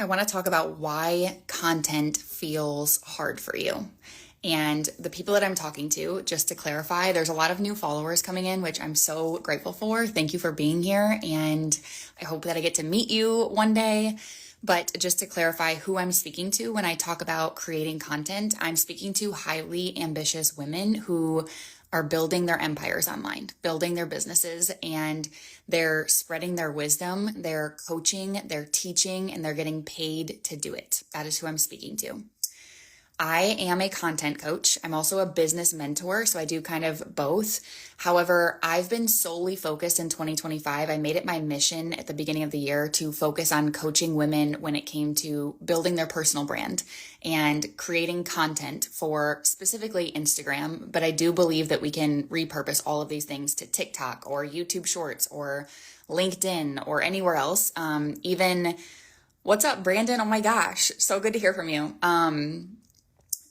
I want to talk about why content feels hard for you. And the people that I'm talking to, just to clarify, there's a lot of new followers coming in, which I'm so grateful for. Thank you for being here. And I hope that I get to meet you one day. But just to clarify who I'm speaking to when I talk about creating content, I'm speaking to highly ambitious women who are building their empires online, building their businesses, and they're spreading their wisdom, they're coaching, they're teaching, and they're getting paid to do it. That is who I'm speaking to. I am a content coach. I'm also a business mentor, so I do kind of both. However, I've been solely focused in 2025. I made it my mission at the beginning of the year to focus on coaching women when it came to building their personal brand and creating content for specifically Instagram. But I do believe that we can repurpose all of these things to TikTok or YouTube Shorts or LinkedIn or anywhere else. Even what's up, Brandon? Oh my gosh, so good to hear from you.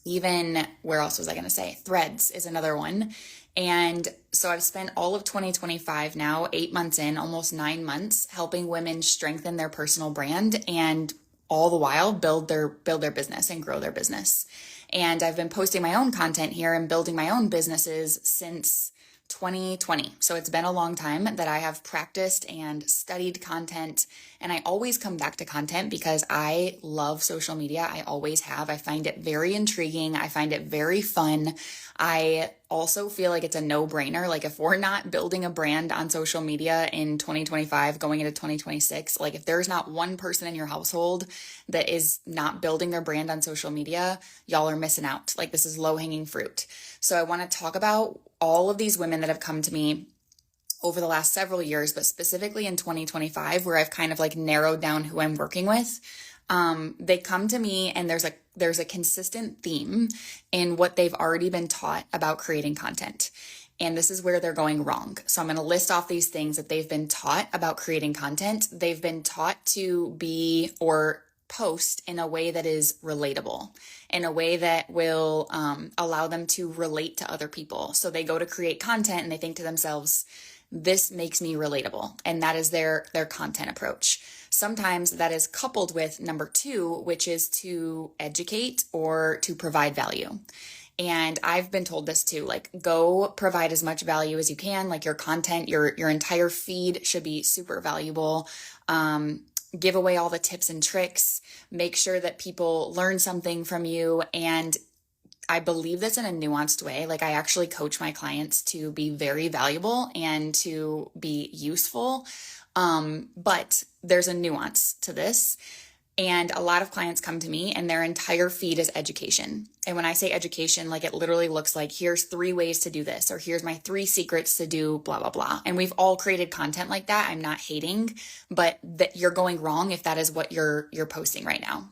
Even where else was I going to say? Threads is another one. And so I've spent all of 2025 now, 8 months in, almost 9 months, helping women strengthen their personal brand and all the while build their business and grow their business. And I've been posting my own content here and building my own businesses since 2020. So it's been a long time that I have practiced and studied content, and I always come back to content because I love social media. I always have. I find it very intriguing. I find it very fun. I also feel like it's a no-brainer. Like if we're not building a brand on social media in 2025 going into 2026, like if there's not one person in your household that is not building their brand on social media, y'all are missing out. Like this is low-hanging fruit. So I want to talk about all of these women that have come to me over the last several years, but specifically in 2025, where I've kind of like narrowed down who I'm working with. They come to me and there's a consistent theme in what they've already been taught about creating content. And this is where they're going wrong. So I'm going to list off these things that they've been taught about creating content. They've been taught to be or post in a way that is relatable, in a way that will allow them to relate to other people. So they go to create content and they think to themselves, this makes me relatable. And that is their content approach. Sometimes that is coupled with number two, which is to educate or to provide value. And I've been told this too, like go provide as much value as you can. Like your content, your entire feed should be super valuable. Give away all the tips and tricks, make sure that people learn something from you. And I believe this in a nuanced way. Like I actually coach my clients to be very valuable and to be useful. But there's a nuance to this. And a lot of clients come to me and their entire feed is education. And when I say education, like it literally looks like here's 3 ways to do this, or here's my 3 secrets to do blah, blah, blah. And we've all created content like that. I'm not hating, but that you're going wrong if that is what you're posting right now.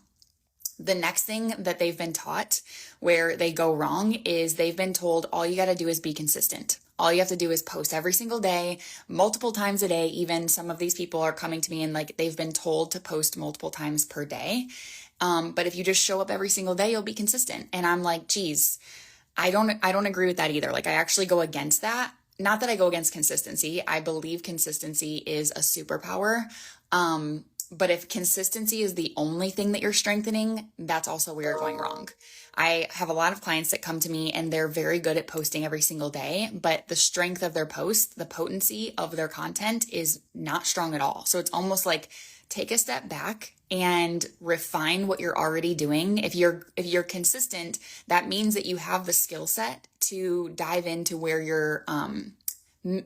The next thing that they've been taught where they go wrong is they've been told all you got to do is be consistent. All you have to do is post every single day, multiple times a day. Even some of these people are coming to me and like they've been told to post multiple times per day. But if you just show up every single day, you'll be consistent. And I'm like, geez, I don't agree with that either. Like I actually go against that. Not that I go against consistency. I believe consistency is a superpower. But if consistency is the only thing that you're strengthening, that's also where you're going wrong. I have a lot of clients that come to me and they're very good at posting every single day, but the strength of their post, the potency of their content is not strong at all. So it's almost like take a step back and refine what you're already doing. If you're consistent, that means that you have the skill set to dive into where you're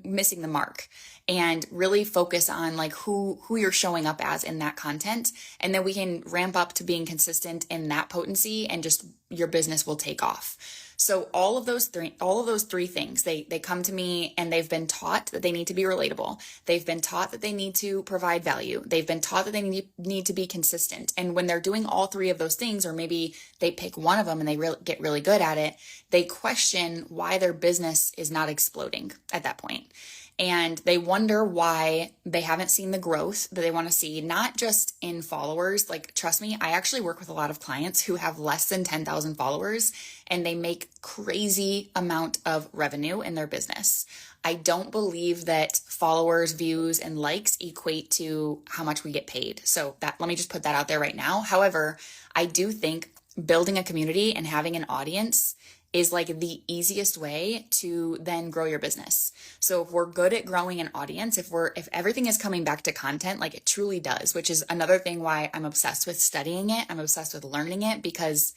missing the mark and really focus on like who you're showing up as in that content. And then we can ramp up to being consistent in that potency and just your business will take off. So all of those three things, they come to me and they've been taught that they need to be relatable. They've been taught that they need to provide value. They've been taught that they need to be consistent. And when they're doing all 3 of those things, or maybe they pick one of them and they get really good at it, they question why their business is not exploding at that point. and they wonder why they haven't seen the growth that they want to see, not just in followers. Like, trust me, I actually work with a lot of clients who have less than 10,000 followers and they make crazy amount of revenue in their business. I don't believe that followers, views, and likes equate to how much we get paid. So let me just put that out there right now. However, I do think building a community and having an audience is like the easiest way to then grow your business. So if we're good at growing an audience, if everything is coming back to content, like it truly does, which is another thing why I'm obsessed with studying it. I'm obsessed with learning it, because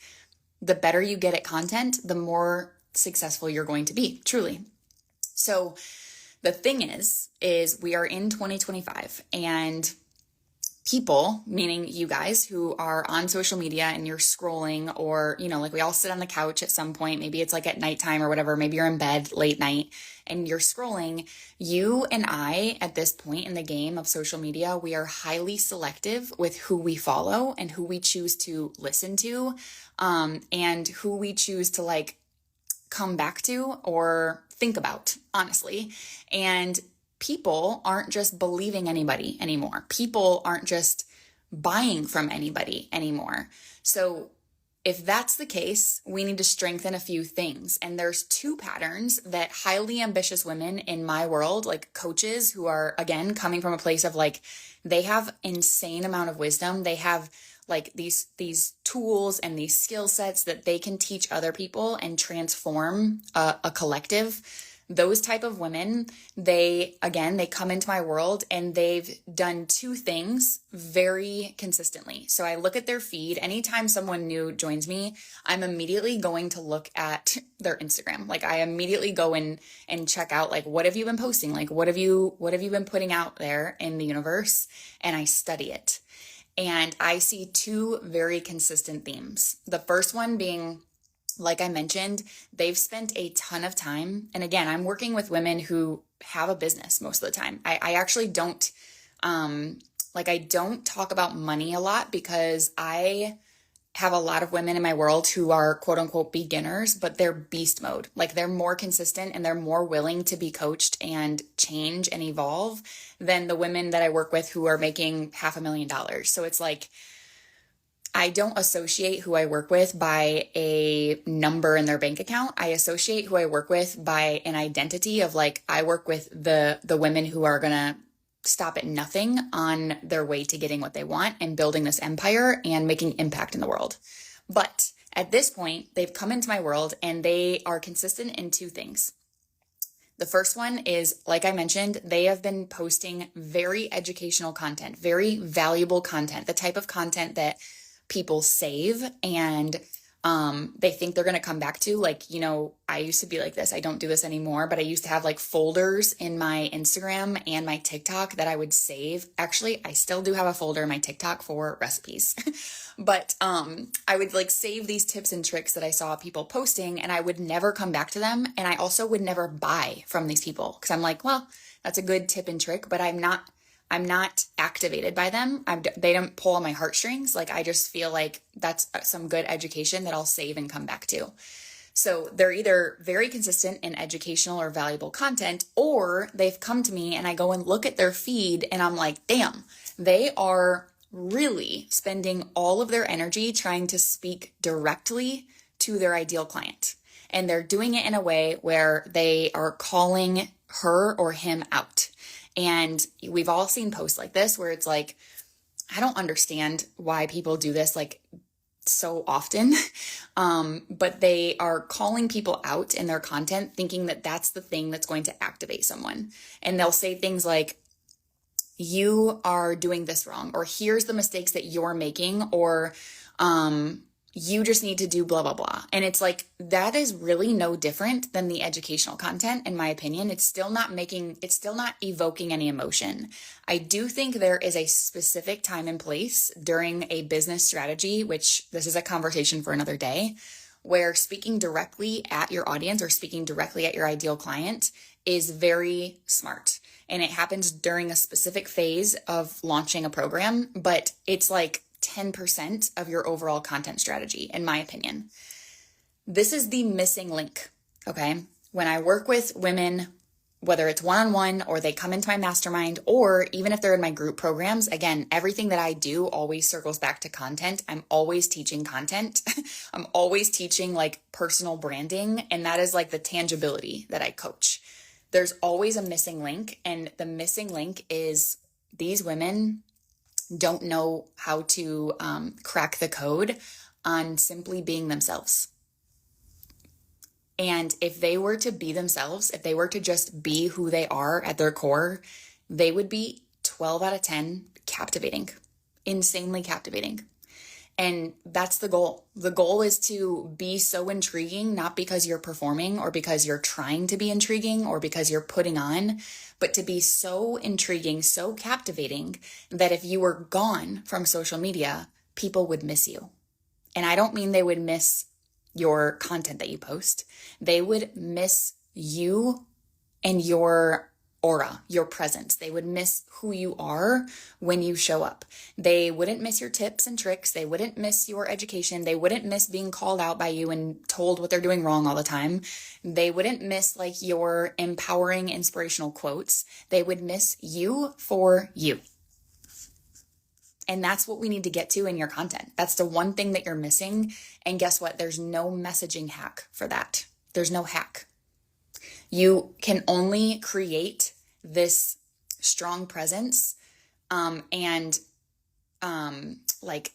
the better you get at content, the more successful you're going to be, truly. So the thing is we are in 2025, and people, meaning you guys who are on social media and you're scrolling, or, like we all sit on the couch at some point, maybe it's like at nighttime or whatever, maybe you're in bed late night and you're scrolling. You and I, at this point in the game of social media, we are highly selective with who we follow and who we choose to listen to, and who we choose to like come back to or think about, honestly. And people aren't just believing anybody anymore. People aren't just buying from anybody anymore. So if that's the case, we need to strengthen a few things. And there's two patterns that highly ambitious women in my world, like coaches who are, again, coming from a place of like, they have insane amount of wisdom. They have like these tools and these skill sets that they can teach other people and transform a collective. Those type of women, they come into my world and they've done two things very consistently. So I look at their feed. Anytime someone new joins me, I'm immediately going to look at their Instagram. Like I immediately go in and check out, like, what have you been posting? Like, what have you been putting out there in the universe? And I study it. And I see two very consistent themes. The first one being, like I mentioned, they've spent a ton of time. And again, I'm working with women who have a business most of the time. I actually don't, I don't talk about money a lot, because I have a lot of women in my world who are quote unquote beginners, but they're beast mode. Like they're more consistent and they're more willing to be coached and change and evolve than the women that I work with who are making $500,000. So it's like, I don't associate who I work with by a number in their bank account. I associate who I work with by an identity of like, I work with the women who are going to stop at nothing on their way to getting what they want and building this empire and making impact in the world. But at this point, they've come into my world and they are consistent in two things. The first one is, like I mentioned, they have been posting very educational content, very valuable content, the type of content that people save and they think they're going to come back to. Like, I used to be like this. I don't do this anymore, but I used to have like folders in my Instagram and my TikTok that I would save. Actually, I still do have a folder in my TikTok for recipes, but I would like save these tips and tricks that I saw people posting, and I would never come back to them. And I also would never buy from these people, because I'm like, well, that's a good tip and trick, but I'm not activated by them. They don't pull on my heartstrings. Like, I just feel like that's some good education that I'll save and come back to. So they're either very consistent in educational or valuable content, or they've come to me and I go and look at their feed and I'm like, damn, they are really spending all of their energy trying to speak directly to their ideal client. And they're doing it in a way where they are calling her or him out. And we've all seen posts like this where it's like, I don't understand why people do this like so often, but they are calling people out in their content thinking that that's the thing that's going to activate someone. And they'll say things like, you are doing this wrong, or here's the mistakes that you're making, or you just need to do blah, blah, blah. And it's like, that is really no different than the educational content, in my opinion. It's still not evoking any emotion. I do think there is a specific time and place during a business strategy, which this is a conversation for another day, where speaking directly at your audience or speaking directly at your ideal client is very smart. And it happens during a specific phase of launching a program, but it's like 10% of your overall content strategy, in my opinion. This is the missing link, okay? When I work with women whether it's one-on-one or they come into my mastermind, or even if they're in my group programs, again, everything that I do always circles back to content. I'm always teaching content. I'm always teaching like personal branding. And that is like the tangibility that I coach. There's always a missing link. And the missing link is these women don't know how to crack the code on simply being themselves. And if they were to be themselves, if they were to just be who they are at their core, they would be 12 out of 10 captivating, insanely captivating. And that's the goal. The goal is to be so intriguing, not because you're performing or because you're trying to be intriguing or because you're putting on, but to be so intriguing, so captivating that if you were gone from social media, people would miss you. And I don't mean they would miss your content that you post. They would miss you and your aura, your presence. They would miss who you are when you show up. They wouldn't miss your tips and tricks. They wouldn't miss your education. They wouldn't miss being called out by you and told what they're doing wrong all the time. They wouldn't miss like your empowering, inspirational quotes. They would miss you for you. And that's what we need to get to in your content. That's the one thing that you're missing. And guess what? There's no messaging hack for that. There's no hack. You can only create this strong presence and like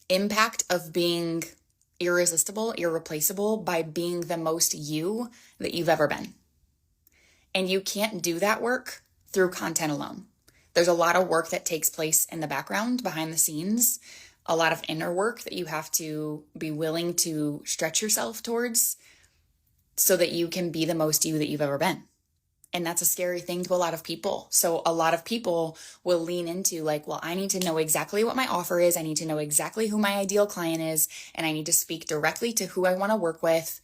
impact of being irresistible, irreplaceable by being the most you that you've ever been. And you can't do that work through content alone. There's a lot of work that takes place in the background, behind the scenes, a lot of inner work that you have to be willing to stretch yourself towards so that you can be the most you that you've ever been. And that's a scary thing to a lot of people. So a lot of people will lean into like, well, I need to know exactly what my offer is. I need to know exactly who my ideal client is. And I need to speak directly to who I want to work with.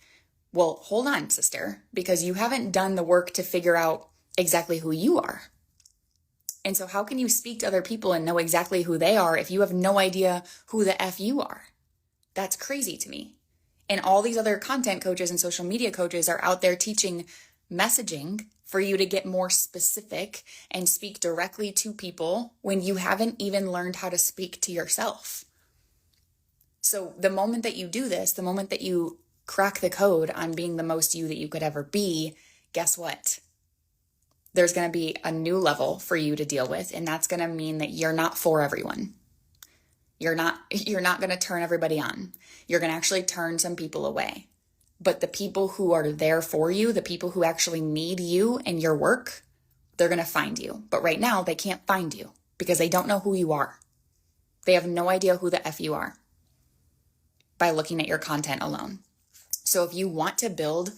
Well, hold on, sister, because you haven't done the work to figure out exactly who you are. And so how can you speak to other people and know exactly who they are if you have no idea who the F you are? That's crazy to me. And all these other content coaches and social media coaches are out there teaching messaging for you to get more specific and speak directly to people when you haven't even learned how to speak to yourself. So the moment that you do this, the moment that you crack the code on being the most you that you could ever be, guess what? There's going to be a new level for you to deal with. And that's going to mean that you're not for everyone. You're not going to turn everybody on. You're going to actually turn some people away. But the people who are there for you, the people who actually need you and your work, they're going to find you. But right now they can't find you because they don't know who you are. They have no idea who the F you are by looking at your content alone. So if you want to build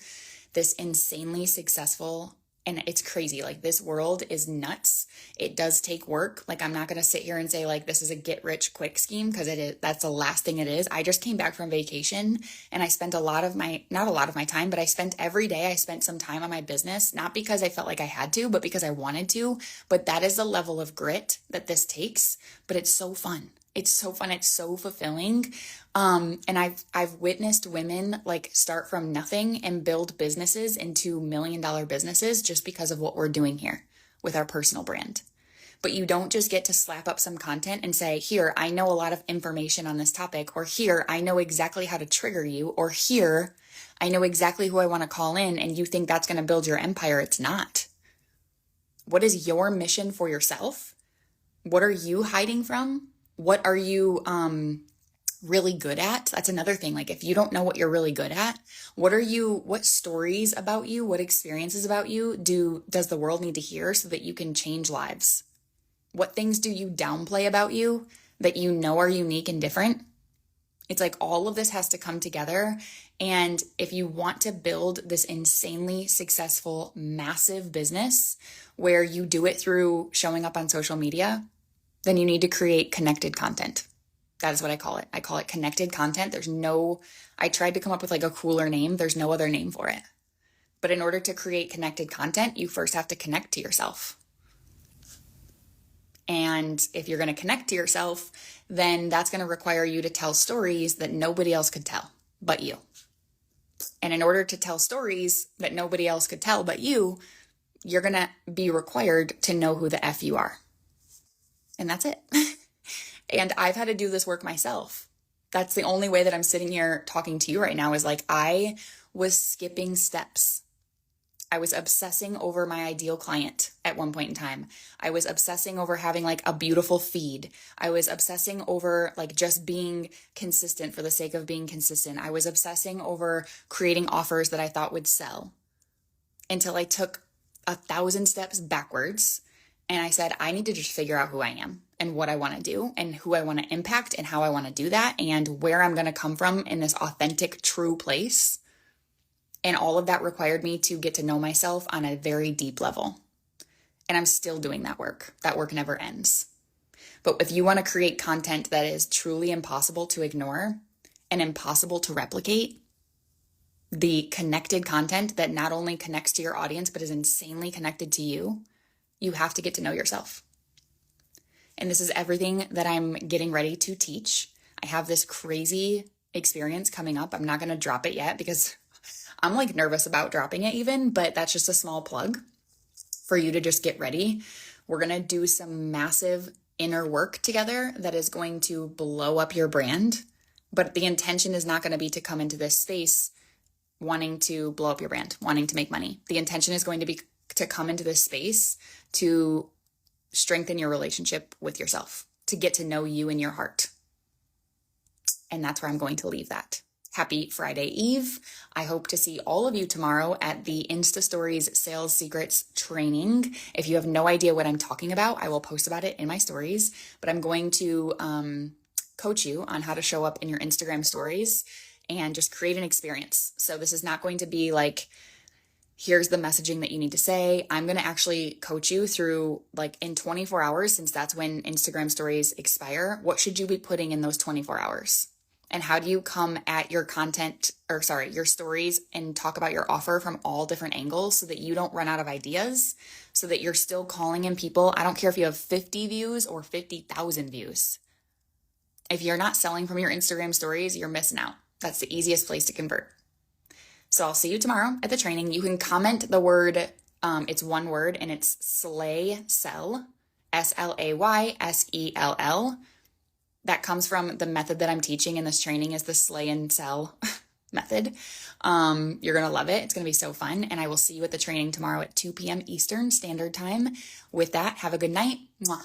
this insanely successful, and it's crazy, like this world is nuts. It does take work. Like I'm not going to sit here and say like this is a get rich quick scheme because it is. That's the last thing it is. I just came back from vacation and I spent not a lot of my time, but I spent every day. I spent some time on my business, not because I felt like I had to, but because I wanted to. But that is the level of grit that this takes. But it's so fun. It's so fun. It's so fulfilling. And I've witnessed women like start from nothing and build businesses into $1 million businesses just because of what we're doing here with our personal brand. But you don't just get to slap up some content and say, here, I know a lot of information on this topic, or here, I know exactly how to trigger you, or here, I know exactly who I want to call in, and you think that's going to build your empire. It's not. What is your mission for yourself? What are you hiding from? What are you really good at? That's another thing. Like if you don't know what you're really good at, what stories about you, what experiences about you does the world need to hear so that you can change lives? What things do you downplay about you that you know are unique and different? It's like all of this has to come together. And if you want to build this insanely successful, massive business where you do it through showing up on social media, then you need to create connected content. That is what I call it. I call it connected content. I tried to come up with like a cooler name. There's no other name for it. But in order to create connected content, you first have to connect to yourself. And if you're going to connect to yourself, then that's going to require you to tell stories that nobody else could tell but you. And in order to tell stories that nobody else could tell but you, you're going to be required to know who the F you are. And that's it. And I've had to do this work myself. That's the only way that I'm sitting here talking to you right now is like I was skipping steps. I was obsessing over my ideal client at one point in time. I was obsessing over having like a beautiful feed. I was obsessing over like just being consistent for the sake of being consistent. I was obsessing over creating offers that I thought would sell until I took 1,000 steps backwards and I said, I need to just figure out who I am and what I want to do and who I want to impact and how I want to do that and where I'm going to come from in this authentic, true place. And all of that required me to get to know myself on a very deep level. And I'm still doing that work. That work never ends. But if you want to create content that is truly impossible to ignore and impossible to replicate, the connected content that not only connects to your audience, but is insanely connected to you, you have to get to know yourself. And this is everything that I'm getting ready to teach. I have this crazy experience coming up. I'm not going to drop it yet because I'm like nervous about dropping it even, but that's just a small plug for you to just get ready. We're going to do some massive inner work together that is going to blow up your brand. But the intention is not going to be to come into this space wanting to blow up your brand, wanting to make money. The intention is going to be to come into this space to strengthen your relationship with yourself, to get to know you and your heart. And that's where I'm going to leave that. Happy Friday Eve. I hope to see all of you tomorrow at the Insta Stories Sales Secrets training. If you have no idea what I'm talking about, I will post about it in my stories, but I'm going to coach you on how to show up in your Instagram stories and just create an experience. So this is not going to be like, here's the messaging that you need to say. I'm going to actually coach you through like in 24 hours, since that's when Instagram stories expire. What should you be putting in those 24 hours? And how do you come at your your stories and talk about your offer from all different angles so that you don't run out of ideas, so that you're still calling in people. I don't care if you have 50 views or 50,000 views. If you're not selling from your Instagram stories, you're missing out. That's the easiest place to convert. So I'll see you tomorrow at the training. You can comment the word, it's one word, and it's slay sell, SLAYSELL. That comes from the method that I'm teaching in this training is the slay and sell method. You're going to love it. It's going to be so fun. And I will see you at the training tomorrow at 2 p.m. Eastern Standard Time. With that, have a good night. Mwah.